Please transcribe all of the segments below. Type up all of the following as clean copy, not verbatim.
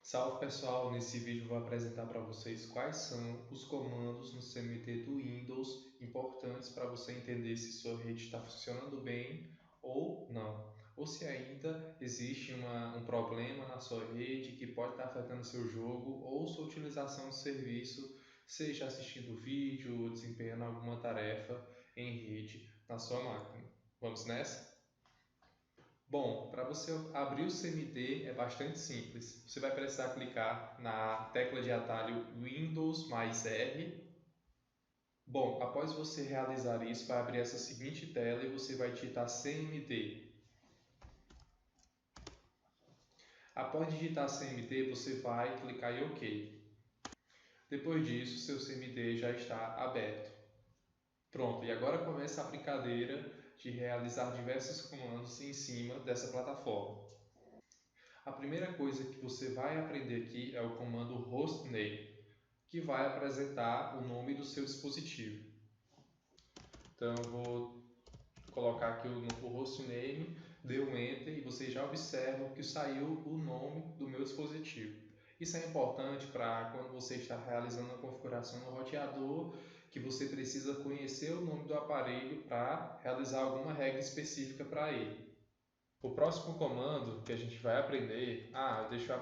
Salve pessoal, nesse vídeo eu vou apresentar para vocês quais são os comandos no CMD do Windows importantes para você entender se sua rede está funcionando bem ou não, ou se ainda existe um problema na sua rede que pode estar afetando seu jogo ou sua utilização de serviço, seja assistindo vídeo ou desempenhando alguma tarefa em rede na sua máquina. Vamos nessa? Bom, para você abrir o CMD é bastante simples. Você vai precisar clicar na tecla de atalho Windows mais R. Bom, após você realizar isso, vai abrir essa seguinte tela e você vai digitar CMD. Após digitar CMD, você vai clicar em OK. Depois disso, seu CMD já está aberto. Pronto, e agora começa a brincadeira de realizar diversos comandos em cima dessa plataforma. A primeira coisa que você vai aprender aqui é o comando hostname, que vai apresentar o nome do seu dispositivo. Então eu vou colocar aqui o hostname, dê um enter e você já observa que saiu o nome do meu dispositivo. Isso é importante para quando você está realizando a configuração no roteador, que você precisa conhecer o nome do aparelho para realizar alguma regra específica para ele. O próximo comando que a gente vai aprender, deixa eu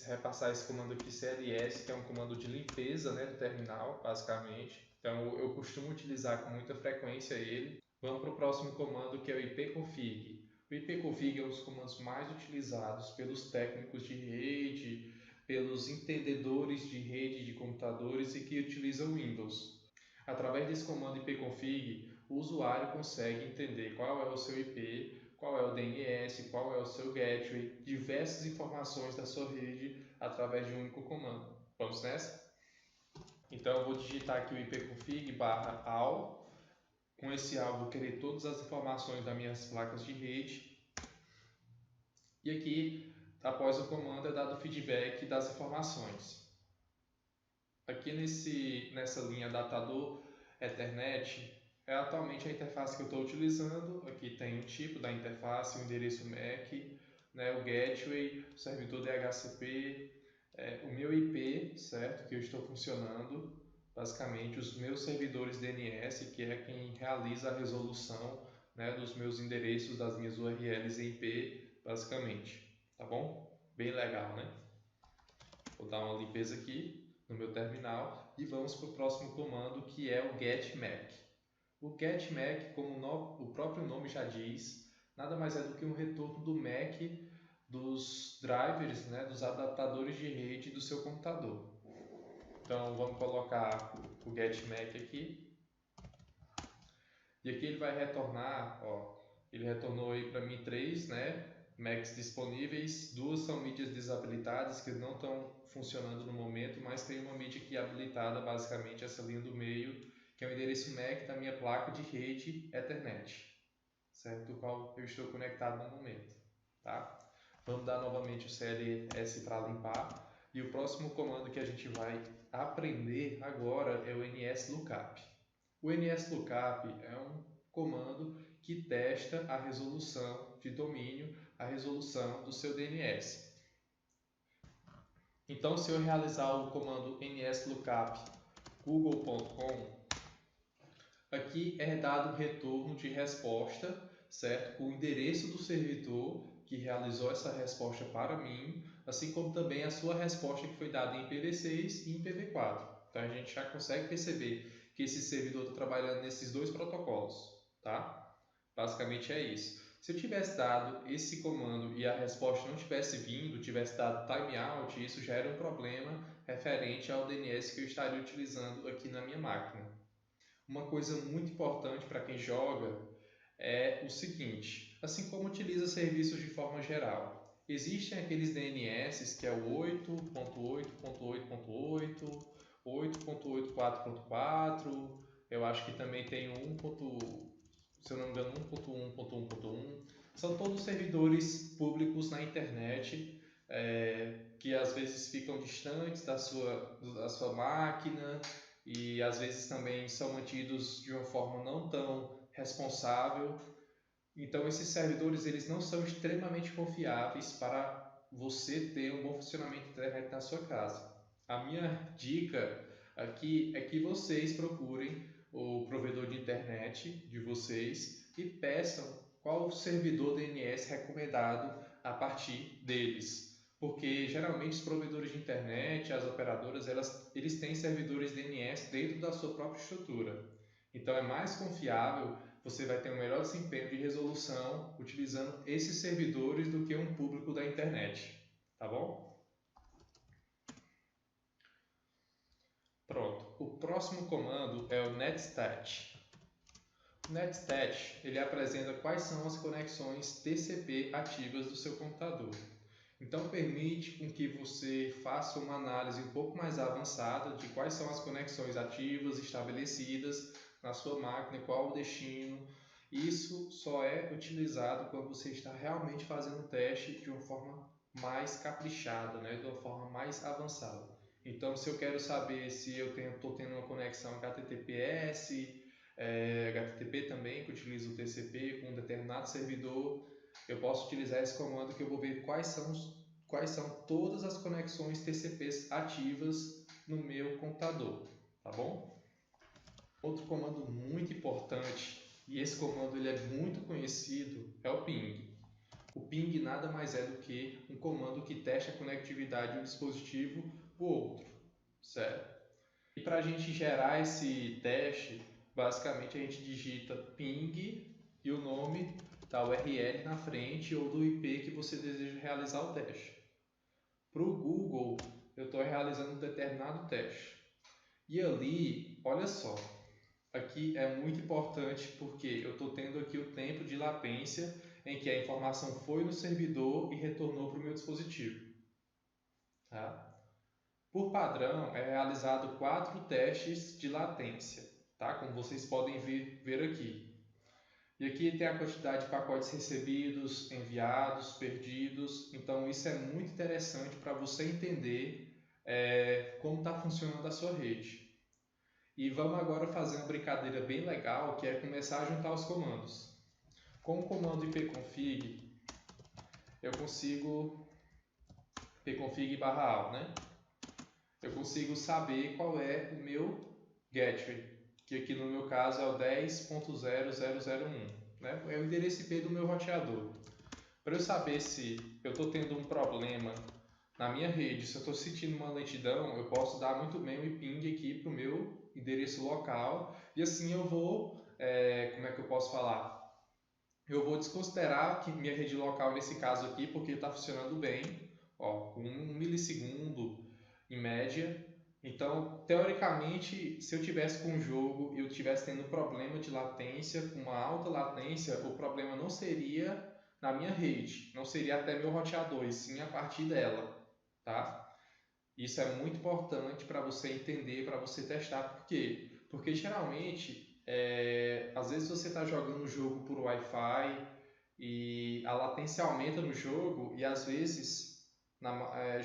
repassar esse comando aqui, CLS, que é um comando de limpeza, do terminal, basicamente. Então eu costumo utilizar com muita frequência ele. Vamos para o próximo comando, que é o ipconfig. O ipconfig é um dos comandos mais utilizados pelos técnicos de rede, pelos entendedores de rede de computadores e que utilizam Windows. Através desse comando ipconfig, o usuário consegue entender qual é o seu IP, qual é o DNS, qual é o seu gateway, diversas informações da sua rede através de um único comando. Vamos nessa? Então eu vou digitar aqui o ipconfig/all. Com esse all vou querer todas as informações das minhas placas de rede. E aqui, após o comando, é dado o feedback das informações. Aqui nessa linha adaptador Ethernet, é atualmente a interface que eu estou utilizando. Aqui tem o tipo da interface, o endereço MAC, o gateway, o servidor DHCP, o meu IP, certo? Que eu estou funcionando, basicamente os meus servidores DNS, que é quem realiza a resolução dos meus endereços, das minhas URLs e IP, basicamente, tá bom? Bem legal, né? Vou dar uma limpeza aqui no meu terminal e vamos para o próximo comando, que é o getMAC. O getMAC, como o próprio nome já diz, nada mais é do que um retorno do MAC dos drivers, dos adaptadores de rede do seu computador. Então vamos colocar o getMAC aqui. E aqui ele vai retornar, ele retornou aí para mim 3, Macs disponíveis, 2 são mídias desabilitadas que não estão funcionando no momento, mas tem uma mídia aqui habilitada, basicamente essa linha do meio, que é o endereço MAC da minha placa de rede Ethernet, certo? Do qual eu estou conectado no momento, tá? Vamos dar novamente o CLS para limpar. E o próximo comando que a gente vai aprender agora é o NSLOOKUP. O NSLOOKUP é um comando que testa a resolução de domínio, a resolução do seu DNS. Então, se eu realizar o comando nslookup google.com, aqui é dado o retorno de resposta, certo? Com o endereço do servidor que realizou essa resposta para mim, assim como também a sua resposta que foi dada em IPv6 e em IPv4. Então a gente já consegue perceber que esse servidor está trabalhando nesses dois protocolos, tá? Basicamente é isso. Se eu tivesse dado esse comando e a resposta não tivesse vindo, tivesse dado timeout, isso já era um problema referente ao DNS que eu estaria utilizando aqui na minha máquina. Uma coisa muito importante para quem joga é o seguinte: assim como utiliza serviços de forma geral, existem aqueles DNS que é o 8.8.8.8, 8.84.4, eu acho que também tem o 1. Se eu não me engano, 1.1.1.1. São todos servidores públicos na internet que às vezes ficam distantes da sua máquina e às vezes também são mantidos de uma forma não tão responsável. Então esses servidores eles não são extremamente confiáveis para você ter um bom funcionamento de internet na sua casa. A minha dica aqui é que vocês procurem o provedor de internet de vocês e peçam qual o servidor DNS recomendado a partir deles. Porque geralmente os provedores de internet, as operadoras, eles têm servidores DNS dentro da sua própria estrutura. Então é mais confiável, você vai ter um melhor desempenho de resolução utilizando esses servidores do que um público da internet. Tá bom? Pronto. O próximo comando é o netstat. O netstat ele apresenta quais são as conexões TCP ativas do seu computador. Então permite com que você faça uma análise um pouco mais avançada de quais são as conexões ativas estabelecidas na sua máquina, qual o destino. Isso só é utilizado quando você está realmente fazendo um teste de uma forma mais caprichada, né? De uma forma mais avançada. Então, se eu quero saber se eu estou tendo uma conexão HTTPS, HTTP também, que utiliza o TCP com um determinado servidor, eu posso utilizar esse comando que eu vou ver quais são todas as conexões TCPs ativas no meu computador, tá bom? Outro comando muito importante, e esse comando ele é muito conhecido, é o ping. O ping nada mais é do que um comando que testa a conectividade de um dispositivo para o outro, certo? E para a gente gerar esse teste, basicamente a gente digita ping e o nome da URL na frente ou do IP que você deseja realizar o teste. Para o Google, eu estou realizando um determinado teste. E ali, olha só, aqui é muito importante porque eu estou tendo aqui o tempo de latência em que a informação foi no servidor e retornou para o meu dispositivo. Tá? Por padrão, é realizado 4 testes de latência, tá? Como vocês podem ver aqui. E aqui tem a quantidade de pacotes recebidos, enviados, perdidos. Então, isso é muito interessante para você entender como está funcionando a sua rede. E vamos agora fazer uma brincadeira bem legal, que é começar a juntar os comandos. Com o comando ipconfig, eu consigo ipconfig/all, né? Eu consigo saber qual é o meu gateway, que aqui no meu caso é o 10.0001, né? É o endereço IP do meu roteador. Para eu saber se eu estou tendo um problema na minha rede, se eu estou sentindo uma lentidão, eu posso dar muito bem o ping aqui para o meu endereço local e assim eu vou, como é que eu posso falar? Eu vou desconsiderar que minha rede local nesse caso aqui, porque está funcionando bem, ó, com 1 milissegundo em média. Então, teoricamente, se eu tivesse com um jogo e eu tivesse tendo problema de latência, com uma alta latência, o problema não seria na minha rede, não seria até meu roteador, e sim a partir dela, tá? Isso é muito importante para você entender, para você testar. Por quê? Porque geralmente, às vezes você está jogando um jogo por Wi-Fi e a latência aumenta no jogo e às vezes,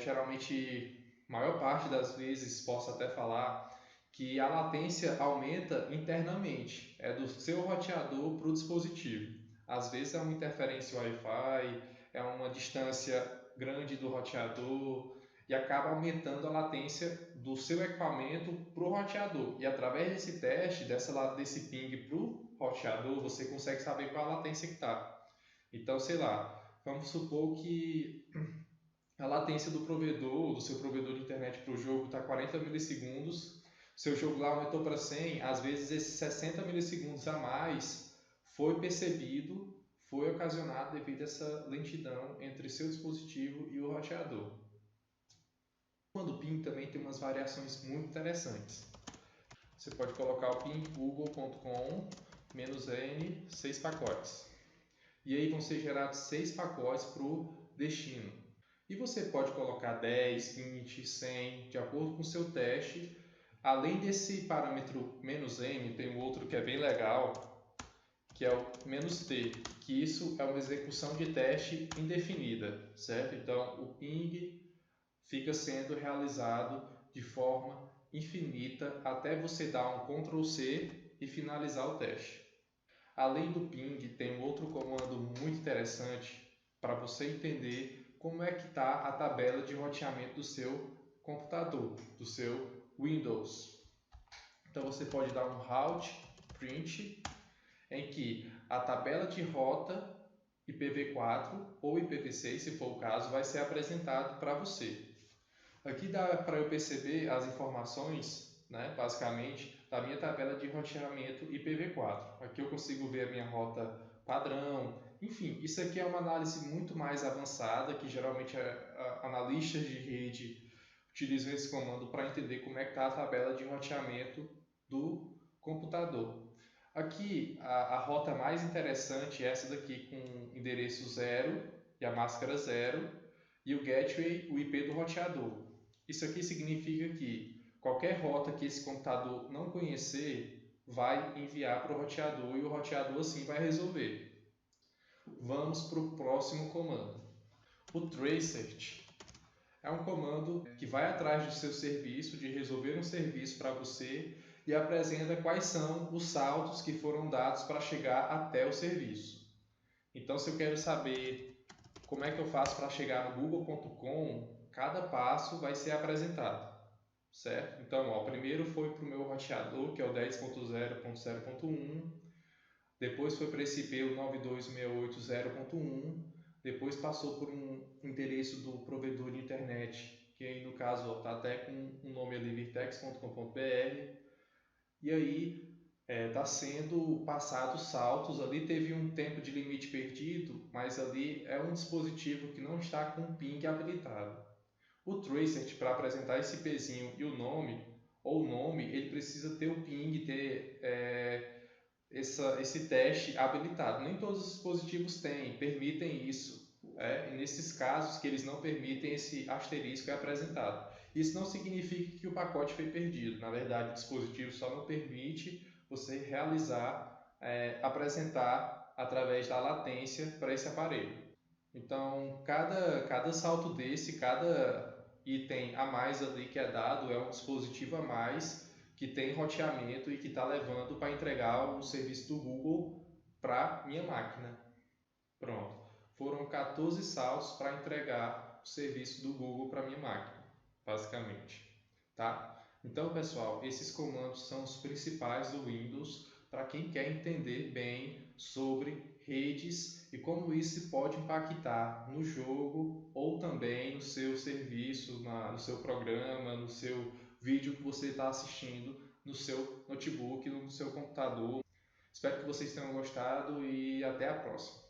geralmente, maior parte das vezes, posso até falar que a latência aumenta internamente, é do seu roteador para o dispositivo. Às vezes é uma interferência Wi-Fi, é uma distância grande do roteador, e acaba aumentando a latência do seu equipamento para o roteador. E através desse teste, desse ping para o roteador, você consegue saber qual a latência que está. Então, sei lá, vamos supor que a latência do seu provedor de internet para o jogo está 40 milissegundos, seu jogo lá aumentou para 100, às vezes esses 60 milissegundos a mais foi percebido, foi ocasionado devido a essa lentidão entre seu dispositivo e o roteador. O comando ping também tem umas variações muito interessantes. Você pode colocar o ping google.com -n 6 pacotes. E aí vão ser gerados 6 pacotes para o destino. E você pode colocar 10, 20, 100, de acordo com o seu teste. Além desse parâmetro "-m", tem um outro que é bem legal, que é o "-t", que isso é uma execução de teste indefinida, certo? Então, o ping fica sendo realizado de forma infinita até você dar um Ctrl+C e finalizar o teste. Além do ping, tem um outro comando muito interessante para você entender como é que está a tabela de roteamento do seu computador, do seu Windows. Então você pode dar um route print em que a tabela de rota IPv4 ou IPv6, se for o caso, vai ser apresentado para você. Aqui dá para eu perceber as informações, né, basicamente, da minha tabela de roteamento IPv4. Aqui eu consigo ver a minha rota padrão. Enfim, isso aqui é uma análise muito mais avançada, que geralmente analistas de rede utilizam esse comando para entender como é que está a tabela de roteamento do computador. Aqui, a rota mais interessante é essa daqui com endereço 0 e a máscara 0 e o gateway, o IP do roteador. Isso aqui significa que qualquer rota que esse computador não conhecer vai enviar para o roteador e o roteador assim vai resolver. Vamos para o próximo comando. O tracert é um comando que vai atrás do seu serviço, de resolver um serviço para você e apresenta quais são os saltos que foram dados para chegar até o serviço. Então, se eu quero saber como é que eu faço para chegar no google.com, cada passo vai ser apresentado, certo? Então, ó, primeiro foi para o meu roteador, que é o 10.0.0.1, depois foi para esse IP, o 9268.0.1, depois passou por um endereço do provedor de internet, que aí no caso está até com o nome ali, virtex.com.br, e aí está sendo passado saltos. Ali teve um tempo de limite perdido, mas ali é um dispositivo que não está com o ping habilitado. O tracert, para apresentar esse IPzinho e o nome, ele precisa ter o ping, ter esse teste habilitado. Nem todos os dispositivos permitem isso. E nesses casos que eles não permitem, esse asterisco é apresentado. Isso não significa que o pacote foi perdido. Na verdade, o dispositivo só não permite você apresentar através da latência para esse aparelho. Então, cada salto desse, cada item a mais ali que é dado é um dispositivo a mais que tem roteamento e que está levando para entregar o serviço do Google para minha máquina. Pronto. Foram 14 saltos para entregar o serviço do Google para minha máquina, basicamente. Tá? Então, pessoal, esses comandos são os principais do Windows para quem quer entender bem sobre redes e como isso pode impactar no jogo ou também no seu serviço, no seu programa, no seu vídeo que você está assistindo no seu notebook, no seu computador. Espero que vocês tenham gostado e até a próxima.